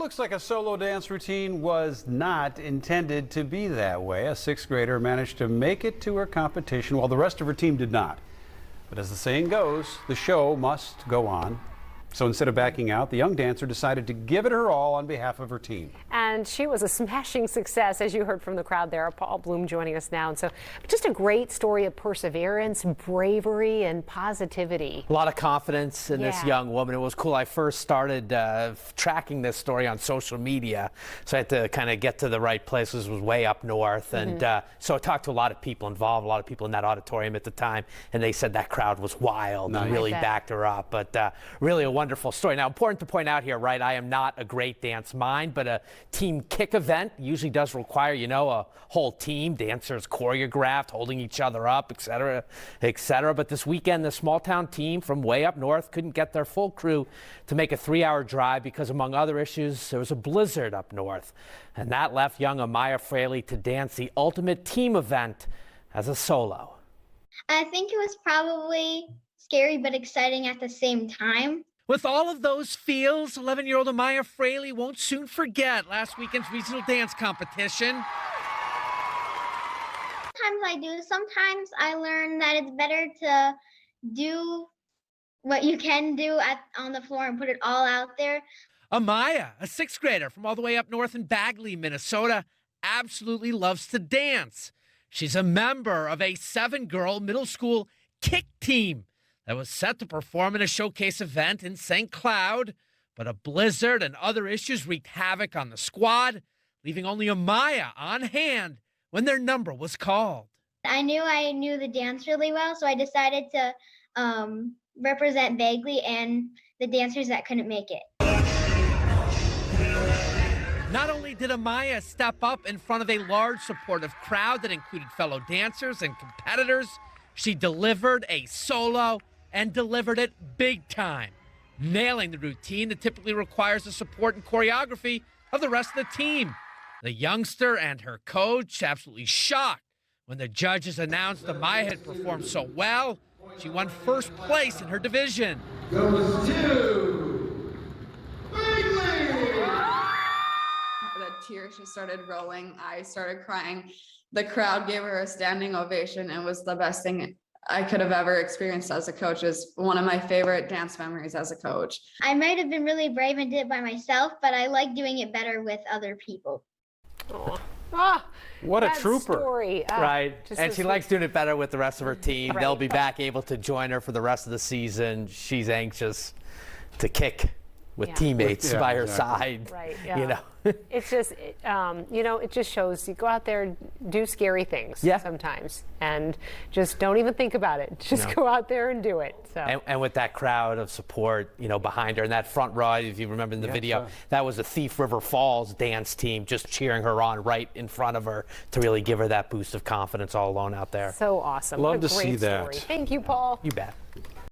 looks like a solo dance routine was not intended to be that way. A sixth grader managed to make it to her competition while the rest of her team did not. But as the saying goes, the show must go on. So instead of backing out, the young dancer decided to give it her all on behalf of her team. And she was a smashing success, as you heard from the crowd there. Paul Bloom joining us now. And so just a great story of perseverance, bravery, and positivity. A lot of confidence in this young woman. It was cool. I first started tracking this story on social media, so I had to kind of get to the right place. This was way up north. And so I talked to a lot of people involved, a lot of people in that auditorium at the time, and they said that crowd was wild and really backed her up. But really a wonderful story. Now, important to point out here, right, I am not a great dance mind, but a team kick event usually does require, you know, a whole team, dancers choreographed, holding each other up, et cetera, et cetera. But this weekend, the small town team from way up north couldn't get their full crew to make a 3-hour drive because, among other issues, there was a blizzard up north. And that left young Amaya Fraley to dance the ultimate team event as a solo. I think it was probably scary but exciting at the same time. With all of those feels, 11-year-old Amaya Fraley won't soon forget last weekend's regional dance competition. Sometimes I do. Sometimes I learn that it's better to do what you can do on the floor and put it all out there. Amaya, a sixth grader from all the way up north in Bagley, Minnesota, absolutely loves to dance. She's a member of a 7-girl middle school kick team that was set to perform in a showcase event in St. Cloud, but a blizzard and other issues wreaked havoc on the squad, leaving only Amaya on hand when their number was called. I knew the dance really well, so I decided to represent Bagley and the dancers that couldn't make it. Not only did Amaya step up in front of a large supportive crowd that included fellow dancers and competitors, she delivered a solo and delivered it big time, nailing the routine that typically requires the support and choreography of the rest of the team. The youngster and her coach absolutely shocked when the judges announced Amaya had performed so well. She won first place in her division. Goes to Bagley! The tears just started rolling. I started crying. The crowd gave her a standing ovation and was the best thing I could have ever experienced as a coach. Is one of my favorite dance memories as a coach. I might have been really brave and did it by myself, but I like doing it better with other people. What a trooper. Story. Right. And she likes doing it better with the rest of her team. Right. They'll be back able to join her for the rest of the season. She's anxious to kick with teammates by her side. Right. You know. It's just, you know, it just shows you go out there and do scary things sometimes, and just don't even think about it. Just go out there and do it. So. And with that crowd of support, you know, behind her, and that front row, if you remember in the video, that was the Thief River Falls dance team just cheering her on right in front of her to really give her that boost of confidence all alone out there. So awesome. Love to What a great see that. story. Thank you, Paul. You bet.